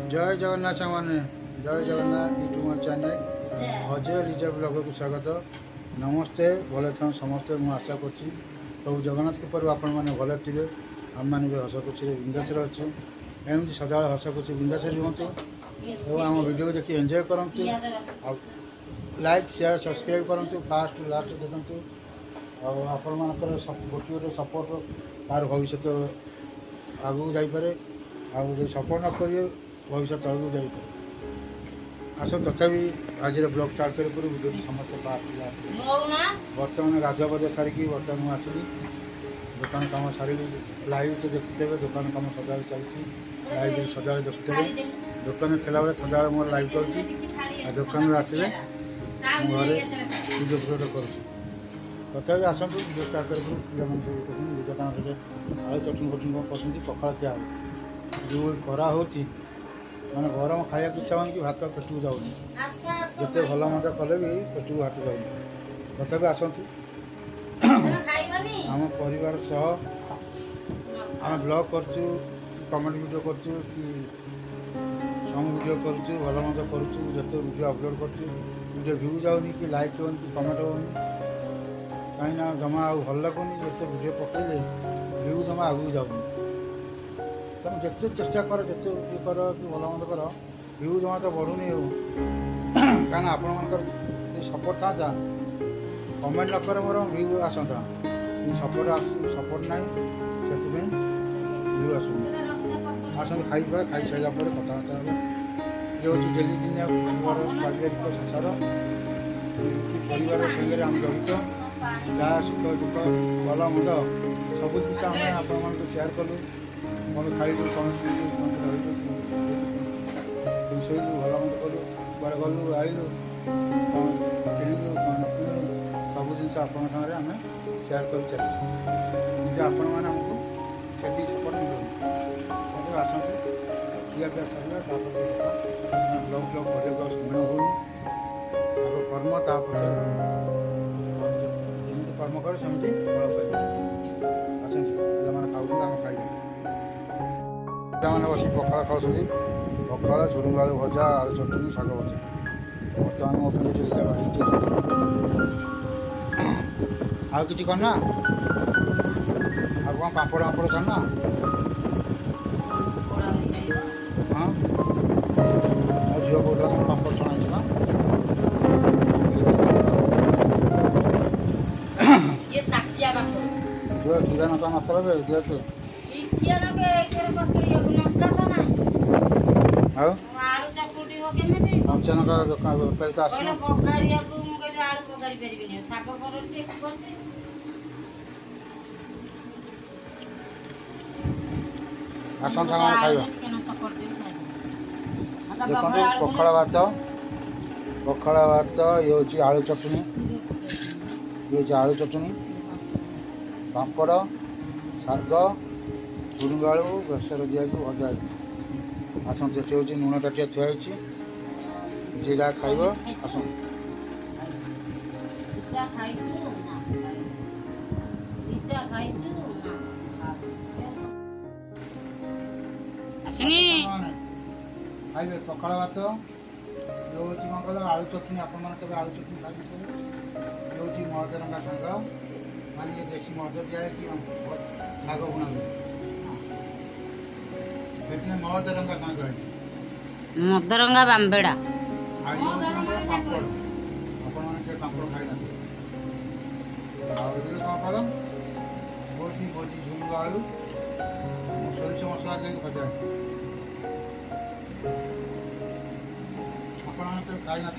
जय जगन्नाथ मैंने जय Jagannath YouTube channel Ajay reserve blog को स्वागत नमस्ते भले था समस्ते मुझे आशा करुँ प्रभु जगन्नाथ कृपा आपण मैंने भले थे आम मैंने भी हस खुशी बिंदास अच्छे एमती सदा हस खुशी बिंदास रुहतु और आम वीडियो देखिए एंजॉय करूँ लाइक शेयर सब्सक्राइब करूँ फास्ट लास्ट देखूँ और आपण मानकर गोटे गोटे सपोर्ट तार भविष्य आगू जापे आगे सपोर्ट न करेंगे भविष्य तौक जापे आस तथापि आज ब्लॉग स्टार्ट कर वीडियो समस्त बर्तमान गाधुआ बजा सारिकी बर्तमान मुझे आसली दुकान कम सारी लाइव तो देखुते दुकान कम सदा चलती लाइव सदा देखुते दुकान थोड़ा बेले सदा मोर लाइव चलती दुकान आसले घरे वीडियो कर तथापि आसतु वीडियो स्टार्ट कर पिलाने आलू चटनी फटनी पसंद पखाड़ क्या जो खरा होती मैंने गरम खाया इच्छा हो कि भात पेटू जाऊनी जिते भल मत कले भी पेटू भात जाऊनी तथापि आसतु आम परिवार सह आम ब्लॉग करूँ कमेंट वीडियो करूँ कि सॉन्ग वीडियो करूँ भल मत करूँ जिते वीडियो अपलोड करूँ वीडियो व्यू जाऊनी कि लाइक हो कमेंट होनी कहीं जमा आ भल लगुनि जिते वीडियो पकड़े व्यू जमा आगू जाऊनी तुम जिते चेष्टा कर जिते ये कर कि भल मत कर व्यू जमा तो बढ़ुनी कहीं आपण मन सपोर्ट था कमेंट न करे मोर व्यू आसता सपोर्ट ना से व्यू आस आसत खाई सारा कथबार्ता ये हूँ डेली दिन पारिवारिक संसार परिवार संगे आम जड़ित जहाँ सुख दुख भल मद सब जिन आम आपण सेयार कलु मैं खाइलु कौन शोलु भल मत कलु बारे गलु आइलु किणु कौन किणु सब जिन आपण सागर आम सेयार कर चलते आपण मैंने आमको से सपोर्ट मिलूँ आसतु खिया पिया सारा ब्लॉग ब्लॉग कर समय हो कर्म तापर जमी कर्म कर सेमती फल कर आसतु पिला खाऊ आम खाई मैंने बस पखाड़ खाऊँ पखाड़ झुड़ुंग आलू भजा आलू चटनी शाग भजा बर्तमान मो प्लेट आउ कि करना कौन पापड़ पापड़ करना हाँ झील कौन पापड़ छणा ना जीरा नका मसला दिए कंचा नका बेपारी तो आसन खाइबा देखो पखाड़ भात ये हूँ आलू चटनी ये हूँ आलू चटनी पापड़ शाग झुड़ुंग आलू बेसर दिया भजा आसत ये हूँ लुण टाटिया थुआई जी जहाँ खाइब आस खाइबे पखाड़ भात ये हूँ कौन कल आलू चटनी आपण मैंने आलू चटनी खाई ये हूँ मदरंगा सांग मान ये देसी मद दिया है कि शाग बुना मदरंगा सांग मदरंगा बाम्बेड़ा पापड़ आपण मैंने पापड़ खाई ना कौन कल बोटी बोटी झुंग आलू सोरिष मसला दे भजा खाई ना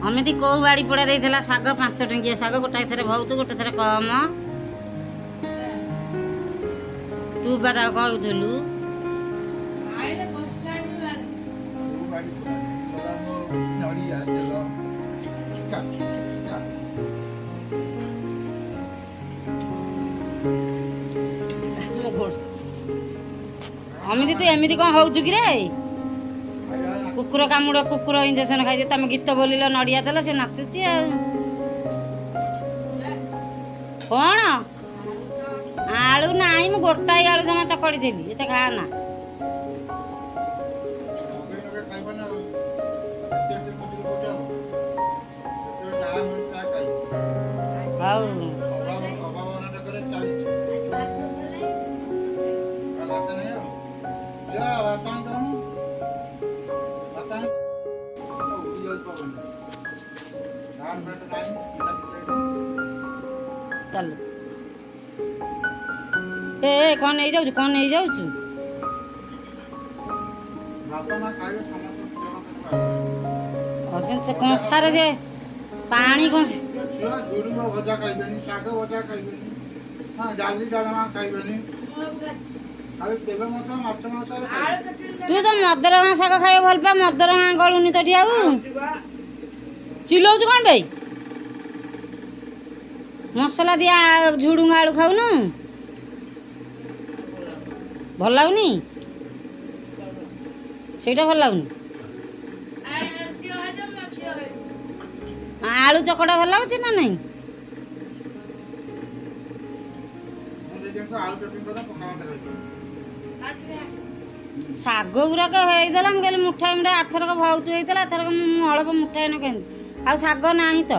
अमित कौ बाड़ी पड़ा देला शाग 5 टंकिया शाग गोटाए थे बहुत गोटे थे कम तू बता कहलु अमित तू एमती कौन हो कि कुकुर कामुड़ कुकुर इंजेक्शन खाई तुम गीत बोलिल नड़िया देल से नाचुची कौन आलू ना मु गोटाए आलू जमा चकड़ी देली ये खाना ଆଉ ଅଭାବ ଅନାଟକରେ ଚାଲିଛି। ଆଉ ଭାତ ନାହିଁ ଆଉ ଯା ଭାତ ଆଣି ଦଉନୁ ଭାତ ଆଣି ଉଠି ଯାଉଛି ପବନ ଧାନ ଫେଟ ନାହିଁ ଚାଲୁ ଏ କ'ଣ ନେଇଯାଉଛୁ କ'ଣ ନେଇଯାଉଛୁ? ଭାତ ନା ଖାଇବେ ସମସ୍ତେ ସେ କଂସାରେ ଯେ ପାଣି କଂସା ଛୁଆ ଝୁଡୁଙ୍ଗ ଭଜା ଖାଇବେନି, ଶାଗ ଭଜା ଖାଇବେନି, ହଁ ଡାଲି ଡାଲମା ଖାଇବେନି, ଖାଲି ତେଲ ମସଲା ମାଛ ମାଂସ ତୁ ତ ମଦରଙ୍ଗା ଶାଗ ଖାଇବାକୁ ଭଲ ପା ମଦରଙ୍ଗା ଗଳୁନି ତଠି ଆଉ ଚିଲଉଛୁ କ'ଣ ଭାଇ? ମସଲା ଦିଆ ଝୁଡୁଙ୍ଗ ଆଳୁ ଖାଉନୁ ଭଲ ଲାଗୁନି? ସେଇଟା ଭଲ ଲାଗୁନି? ଆଳୁ ଚକଟା ଭଲ ଲାଗୁଛି ନା ନାହିଁ? ଶାଗ ଗୁରାକ ହେଇଥିଲା ମୁଁ କହିଲି ମୁଠାଏ ମୁଠାଏ ଆରଥରକ ବହୁତ ହେଇଥିଲା ଏଥରକ ମୁଁ ଅଳ୍ପ ମୁଠାଏ ନା କେମିତି ଆଉ ଶାଗ ନାହିଁ ତ।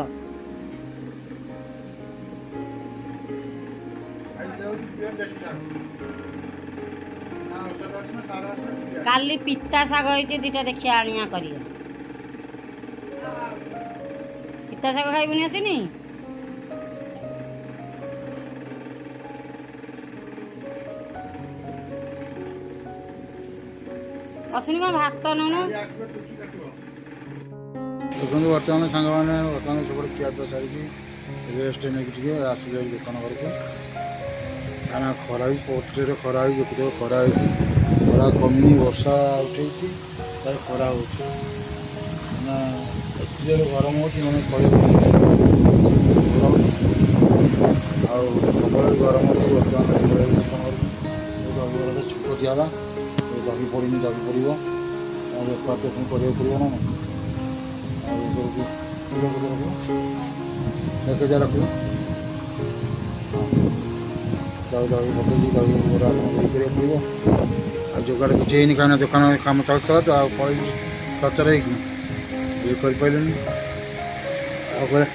କାଲି ପିତା ଶାଗ ହେଇଛି ଦିଟା ଦେଖିଆ ଆଣିଆ କରିବା। ପିତା ଶାଗ ଖାଇବୁନି ଆସିନି? ଅସିନି କ'ଣ ଭାତ ନଉନୁ? ଦେଖନ୍ତୁ ବର୍ତ୍ତମାନ ସାଙ୍ଗମାନେ ବର୍ତ୍ତମାନ ସେପଟେ ଖିଆପିଆ ସାରିକି ରେଷ୍ଟ ନେଇକି ଟିକେ ଆସିଲେ ଦୋକାନ ଘରକୁ। କାରଣ ଖରା ବି ପୋଟରେ ଖରା ହେଇକି ଦେଖୁଥିବ ଖରା ହେଇଛି ଖରା କମିନି ବର୍ଷା ଉଠେଇଛି ତାର ଖରା ହେଉଛି ମାନେ ଏତେ ଗରମ ହେଉଛି ମାନେ କହିବାକୁ ଗରମ ଆଉ ସବୁବେଳେ ଗରମ ହେଉଛି। ବର୍ତ୍ତମାନ ଦୋକାନ ଘରକୁ ଦହିବରା ଛୁଟ ଦିଆହେଲା ଦହି ପଡ଼ିନି ଦହି ପଡ଼ିବ ଆଉ ବେପାର ତ ପୁଣି କରିବାକୁ ପଡ଼ିବ ନା ଆଉ ରଖିବ ଏକ ହଜାର ରଖିବ ଦହି ପକେଇକି ଦହି ବରା ଇଏ କରିବାକୁ ପଡ଼ିବ। ଆଉ ଯୋଗାଡ଼ କିଛି ହେଇନି କାହିଁକିନା ଦୋକାନ କାମ ଚାଲିଥିଲା ତ ଆଉ ପଳେଇଲି ତରତର ହେଇକି ଇଏ କରିପାରିଲିନି ଆଉ କରେ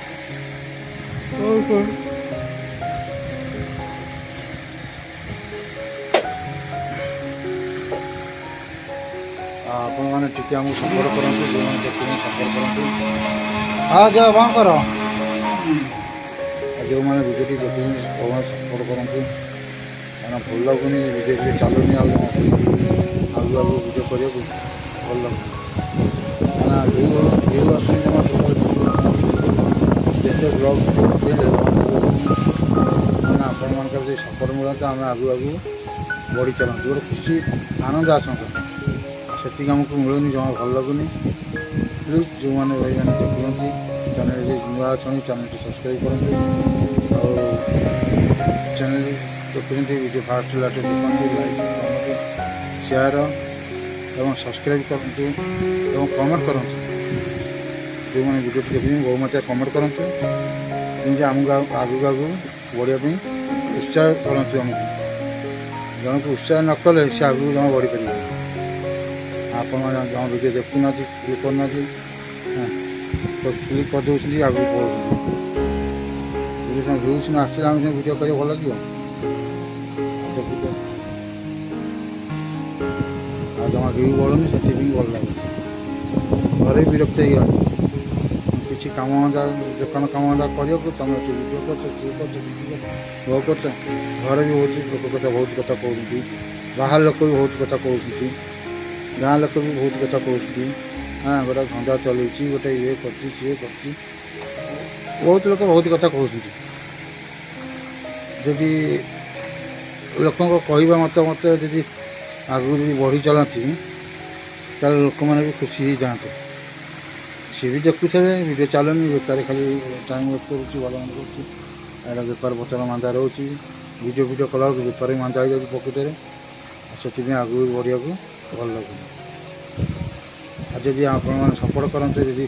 ଆପଣମାନେ ଟିକେ ଆମକୁ ସପୋର୍ଟ କରନ୍ତୁ ଯେଉଁମାନେ ଦେଖୁଛନ୍ତି ସପୋର୍ଟ କରନ୍ତୁ। ହଁ ଯାଅ କ'ଣ କର ଆଉ ଯେଉଁମାନେ ଭିଡ଼ିଓଟି ଦେଖୁଛନ୍ତି ସବୁମାନେ ସପୋର୍ଟ କରନ୍ତୁ କାରଣ ଭଲ ଲାଗୁନି ଭିଡ଼ିଓ ଟିକେ ଚାଲୁନି ଆଉ ଆଗକୁ ଭିଡ଼ିଓ କରିବାକୁ ଭଲ ଲାଗୁନି କାରଣ ଭିଉ ଆସୁନି ଜମା ଯେତେ ବ୍ଲଗ୍ ଦେଲେ ମାନେ ଆପଣମାନଙ୍କର ଯଦି ସପୋର୍ଟ ମିଳନ୍ତା ଆମେ ଆଗକୁ ବଢ଼ି ଚାଲନ୍ତୁ ଗୋଟେ ଖୁସି ଆନନ୍ଦ ଆସନ୍ତା ସେତିକି ଆମକୁ ମିଳୁନି ଜମା ଭଲ ଲାଗୁନି। ପ୍ଲିଜ୍ ଯେଉଁମାନେ ଭାଇମାନେ ଦେଖୁଛନ୍ତି ଚ୍ୟାନେଲରେ ନୂଆ ଅଛନ୍ତି ଚ୍ୟାନେଲଟି ସବସ୍କ୍ରାଇବ୍ କରନ୍ତୁ ଆଉ ଚ୍ୟାନେଲ ଦେଖୁଛନ୍ତି ଭିଡ଼ିଓ ଫାଷ୍ଟ ଲାଷ୍ଟ ଦେଖନ୍ତୁ ଲାଇକ୍ କରନ୍ତୁ ସେୟାର ଏବଂ ସବସ୍କ୍ରାଇବ୍ କରନ୍ତୁ ଏବଂ କମେଣ୍ଟ କରନ୍ତୁ। ଯେଉଁମାନେ ଭିଡ଼ିଓଟି ଦେଖୁଛନ୍ତି ବହୁ ମାତ୍ରାରେ କମେଣ୍ଟ କରନ୍ତୁ ଯେମିତି ଆମକୁ ଆଗକୁ ବଢ଼ିବା ପାଇଁ ଉତ୍ସାହ କରନ୍ତୁ। ଆମକୁ ଜଣକୁ ଉତ୍ସାହ ନ କଲେ ସେ ଆଗକୁ ଜମା ବଢ଼ିପାରିବ। ଆପଣମାନେ ଜମା ଭିଡ଼ିଓ ଦେଖୁନାହାନ୍ତି କ୍ଲିକ୍ କରୁନାହାନ୍ତି ତ କ୍ଲିକ୍ କରିଦେଉଛନ୍ତି ଆଗକୁ ପଳାଉଛନ୍ତି ଭିଡ଼ିଓ ଭିଉ ସିନା ଆସିଲେ ଆମେ ଭିଡ଼ିଓ କରିବାକୁ ଭଲ ଲାଗିବ ଆଉ ଜମା ଭିଉ ବଢ଼ୁନି ସେଥିପାଇଁ ଭଲ ଲାଗୁଛି। ଘରେ ବିରକ୍ତ ହେଇଗଲାଣି କିଛି କାମ ଧନ୍ଦା ଦୋକାନ କାମ ଧନ୍ଦା କରିବାକୁ ତୁମେ ଏଠି ଭିଡ଼ିଓ କରୁଛ ସିଏ କରୁଛ ଭୋଗ କରୁଛ ଘରେ ବି ବହୁତ ଲୋକ କଥା ବହୁତ କଥା କହୁଛନ୍ତି ବାହାର ଲୋକ ବି ବହୁତ କଥା କହୁଛନ୍ତି ଗାଁ ଲୋକ ବି ବହୁତ କଥା କହୁଛନ୍ତି ହଁ ଗୋଟେ ଧନ୍ଦା ଚଲେଇଛି ଗୋଟେ ଇଏ କରୁଛି ସିଏ କରୁଛି ବହୁତ ଲୋକ ବହୁତ କଥା କହୁଛନ୍ତି। ଯଦି ଲୋକଙ୍କ କହିବା ମତାମତ ଯଦି ଆଗକୁ ଯଦି ବଢ଼ି ଚାଲନ୍ତି ତାହେଲେ ଲୋକମାନେ ବି ଖୁସି ହେଇଯାଆନ୍ତେ। ସିଏ ବି ଦେଖୁଥିବେ ଭିଡ଼ିଓ ଚାଲୁନି ବେକାର ଖାଲି ଟାଇମ୍ ୱେଷ୍ଟ କରୁଛି ଭଲ ମନ୍ଦ କରୁଛି ଏଇଟା ବେପାର ପତ୍ର ମାନ୍ଦା ରହୁଛି ଭିଡ଼ିଓ କଲାବେଳକୁ ବେପାର ବି ମାନ୍ଦା ହେଇଯାଉଛି ପ୍ରକୃତରେ ସେଥିପାଇଁ ଆଗକୁ ବଢ଼ିବାକୁ ଭଲ ଲାଗୁନି। ଆଉ ଯଦି ଆପଣମାନେ ସପୋର୍ଟ କରନ୍ତେ ଯଦି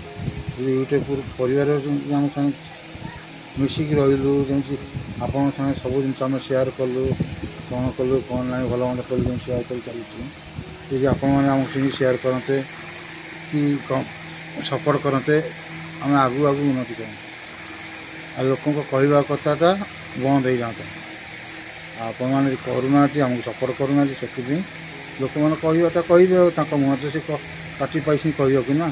ୟୁଟ୍ୟୁବ୍ ପରିବାର ଆମ ସାଙ୍ଗେ ମିଶିକି ରହିଲୁ ଯେମିତି ଆପଣଙ୍କ ସାଙ୍ଗେ ସବୁ ଜିନିଷ ଆମେ ସେୟାର କଲୁ କ'ଣ କଲୁ କ'ଣ ନାହିଁ ଭଲ ମନ୍ଦ କଲୁ ଯେମିତି ସେୟାର କରି ଚାଲିଛୁ ଯଦି ଆପଣମାନେ ଆମକୁ ସେମିତି ସେୟାର କରନ୍ତେ କି ସପୋର୍ଟ କରନ୍ତେ ଆମେ ଆଗକୁ ଉନ୍ନତି କରନ୍ତେ। ଆଉ ଲୋକଙ୍କ କହିବା କଥାଟା ବନ୍ଦ ହେଇଯାଆନ୍ତା। ଆପଣମାନେ କରୁନାହାନ୍ତି, ଆମକୁ ସପୋର୍ଟ କରୁନାହାନ୍ତି, ସେଥିପାଇଁ ଲୋକମାନେ କହିବାଟା କହିବେ ଆଉ ତାଙ୍କ ମୁହଁରେ ସେ ପାଟି ପାଇସି କହିବାକୁ ନା।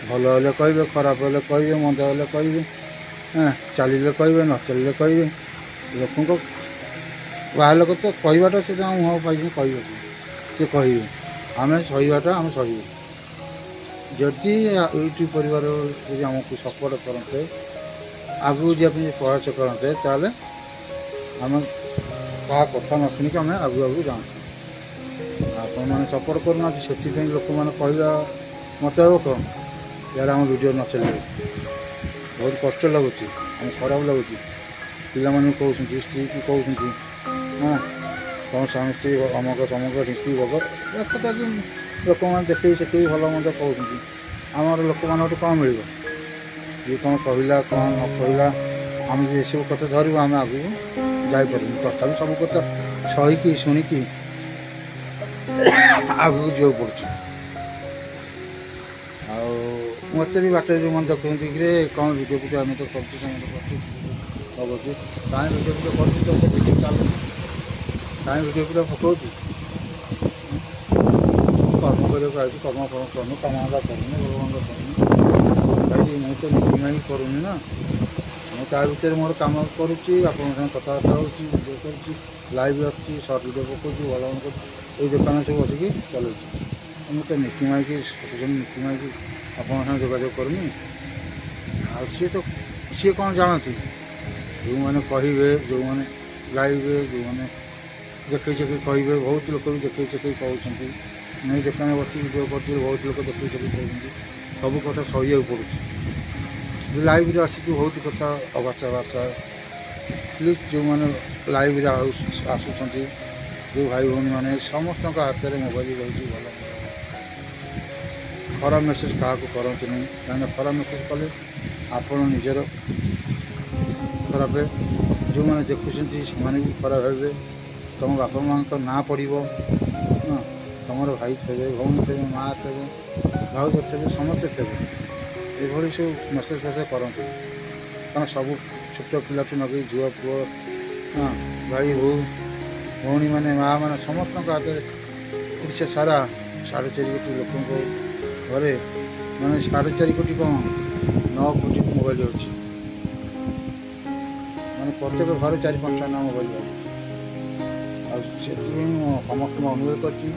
ଭଲ ହେଲେ କହିବେ, ଖରାପ ହେଲେ କହିବେ, ମନ୍ଦ ହେଲେ କହିବେ, ଚାଲିଲେ କହିବେ, ନ ଚାଲିଲେ କହିବେ। ଲୋକଙ୍କ ବାହାର ଲୋକ ତ କହିବାଟା ସେ ତାଙ୍କ ମୁହଁ ପାଇସି କହିବାକୁ ସେ କହିବେ, ଆମେ ସହିବାଟା ଆମେ ସହିବୁ। ଯଦି ୟୁଟ୍ୟୁବ୍ ପରିବାର ଯଦି ଆମକୁ ସପୋର୍ଟ କରନ୍ତେ, ଆଗକୁ ଯିବା ପାଇଁ ପ୍ରୟାସ କରନ୍ତେ, ତାହେଲେ ଆମେ କାହା କଥା ନ ଶୁଣିକି ଆମେ ଆଗକୁ ଯାଆନ୍ତୁ। ଆପଣମାନେ ସପୋର୍ଟ କରୁନାହାନ୍ତି, ସେଥିପାଇଁ ଲୋକମାନେ କହିବା ମୁତାବକ ଇଆଡ଼େ ଆମ ଭିଡ଼ିଓ ନ ଚାଲିବ। ବହୁତ କଷ୍ଟ ଲାଗୁଛି, ଆମକୁ ଖରାପ ଲାଗୁଛି। ପିଲାମାନଙ୍କୁ କହୁଛନ୍ତି, ସ୍ତ୍ରୀକୁ କହୁଛନ୍ତି, ତମ ସ୍ୱାମୀ ସ୍ତ୍ରୀ ଅମକ ସମକ ରୀତି ଭୋଗ ଦେଖାକି ଲୋକମାନେ ଦେଖେଇ ଶିଖେଇ ଭଲ ମନ୍ଦ କହୁଛନ୍ତି। ଆମର ଲୋକମାନଙ୍କଠୁ କ'ଣ ମିଳିବ? ଯିଏ କ'ଣ କହିଲା କ'ଣ ନ କହିଲା, ଆମେ ଯଦି ଏସବୁ କଥା ଧରିବୁ ଆମେ ଆଗକୁ ଯାଇପାରିବୁନି। ତଥାପି ସବୁ କଥା ସହିକି ଶୁଣିକି ଆଗକୁ ଯିବାକୁ ପଡ଼ୁଛି। ଆଉ ମୋତେ ବି ବାଟରେ ଯେଉଁମାନେ ଦେଖୁଛନ୍ତି କି କ'ଣ ଭିଡ଼ିଓ ଫିଡ଼ିଓ ଆମେ ତ କରୁଛୁ, ସେମାନେ କରୁଛୁ କରୁଛୁ, କାହିଁ ଭିଡ଼ିଓ ଫିଡ଼ିଓ କରୁଛୁ, ତ ଭିଡ଼ିଓ ଚାଲୁଛି, କାହିଁ ଭିଡ଼ିଓ ଫିଡ଼ିଓ ପକାଉଛି? କର୍ମ କରିବାକୁ ଆସୁଛି, କର୍ମ କରୁନୁ, କାମଧନ୍ଦା କରୁନି, ଭଗବାନଙ୍କ କରୁନି। ଭାଇ ମୁଁ ତ ନିତିମାଇ କରୁନି ନା, ମୁଁ ତା ଭିତରେ ମୋର କାମ କରୁଛି, ଆପଣଙ୍କ ସାଙ୍ଗେ କଥାବାର୍ତ୍ତା ହେଉଛି, ଭିଡ଼ିଓ କରୁଛି, ଲାଇଭ୍ ଆସୁଛି, ସର୍ଟ ଭିଡ଼ିଓ ପକାଉଛି, ଭଲ ମନ୍ଦ କରୁଛି, ଏଇ ଦୋକାନ ସବୁ ବସିକି ଚଲାଉଛି। ମୁଁ ତ ନୀତିମାଇକି ସବୁଦିନ ନୀତିମାଇକି ଆପଣଙ୍କ ସାଙ୍ଗେ ଯୋଗାଯୋଗ କରୁନି। ଆଉ ସିଏ କ'ଣ ଜାଣନ୍ତି? ଯେଉଁମାନେ କହିବେ, ଯେଉଁମାନେ ଗାଇବେ, ଯେଉଁମାନେ ଦେଖେଇ ଚେକେଇ କହିବେ, ବହୁତ ଲୋକ ବି ଦେଖେଇ ଚେକେଇ କହୁଛନ୍ତି। ନେଇ ଦୋକାନରେ ବସି ଭିଡ଼ିଓ କରୁଛି, ବହୁତ ଲୋକ ଦେଖେଇ ଚେକେଇ କହୁଛନ୍ତି। ସବୁ କଥା ସହିବାକୁ ପଡ଼ୁଛି। ଲାଇଭ୍ରେ ଆସିକି ବହୁତ କଥା ଅଭାଷା ପ୍ଲିଜ୍ ଯେଉଁମାନେ ଲାଇଭ୍ରେ ଆସୁଛନ୍ତି, ଯେଉଁ ଭାଇ ଭଉଣୀମାନେ ସମସ୍ତଙ୍କ ହାତରେ ମୋବାଇଲ ରହିଛି, ଭଲ ଖରାପ ମେସେଜ୍ କାହାକୁ କରନ୍ତୁନି। କାହିଁକିନା ଖରାପ ମେସେଜ୍ କଲେ ଆପଣ ନିଜର ଖରାପ, ଯେଉଁମାନେ ଦେଖୁଛନ୍ତି ସେମାନେ ବି ଖରାପ ହେବେ। ତୁମ ବାପା ମାଆଙ୍କ ନାଁ ପଡ଼ିବ, ତୁମର ଭାଇ ଥିବେ, ଭଉଣୀ ଥିବେ, ମାଆ ଥିବେ, ଭାଉଜ ଥିବେ, ସମସ୍ତେ ଥିବେ। ଏଭଳି ସବୁ ମେସେଜ୍ ଫେସେଜ୍ କରନ୍ତୁ। କାରଣ ସବୁ ଛୋଟ ପିଲାଠୁ ଲଗେଇ ଝିଅ ପୁଅ, ଭାଇ ବୋଉ, ଭଉଣୀମାନେ, ମାଆମାନେ ସମସ୍ତଙ୍କ ହାତରେ ଓଡ଼ିଶା ସାରା 4.5 କୋଟି ଲୋକଙ୍କ ଘରେ, ମାନେ 4.5 କୋଟି କ'ଣ 9 କୋଟି ମୋବାଇଲ ଅଛି। ମାନେ ପ୍ରତ୍ୟେକ ଘରେ 4-5ଟା ମୋବାଇଲ ଅଛି। ଆଉ ସେଥିପାଇଁ ମୁଁ ସମସ୍ତଙ୍କୁ ଅନୁରୋଧ କରିଛି,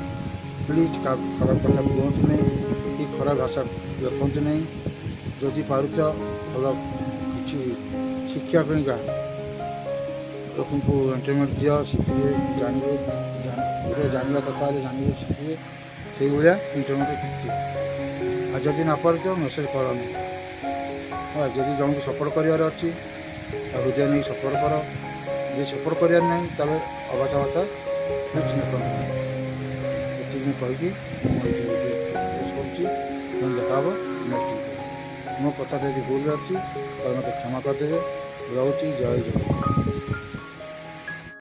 ପ୍ଲିଜ୍ ଖରାପ କଥା କୁହନ୍ତୁ ନାହିଁ କି ଖରାପ ଭାଷା ଦେଖନ୍ତୁ ନାହିଁ। ଯଦି ପାରୁଛ ଭଲ କିଛି ଶିକ୍ଷା ପାଇଁକା ଲୋକଙ୍କୁ ଏଣ୍ଟରଟେନମେଣ୍ଟ ଦିଅ, ଶିଖିବେ, ଜାଣିବେ, ଗୋଟେ ଜାଣିବା କଥା ହେଲେ ଜାଣିବେ, ଶିଖିବେ, ସେଇଭଳିଆ ଏଣ୍ଟରଟେନମେଣ୍ଟ ଦିଅ। ଆଉ ଯଦି ନ ପାରୁଛ ମେସେଜ୍ କରନି। ଯଦି ଜଣଙ୍କୁ ସପୋର୍ଟ କରିବାର ଅଛି ତା ହୃଦୟ ନେଇ ସପୋର୍ଟ କର। ଯଦି ସପୋର୍ଟ କରିବାର ନାହିଁ ତାହେଲେ ଅବାଚା ବାଚା କିଛି ନ କର। ଏତିକି କହିକି ମୁଁ ଏଇଠି କରୁଛି। ଦେଖା ହେବ ନେକ୍ସଟ। ମୋ କଥା ଯଦି ଭୁଲ ଅଛି ତାହେଲେ ମୋତେ କ୍ଷମା କରିଦେବେ। ରହୁଛି, ଜୟ ଜଗନ୍ନାଥ।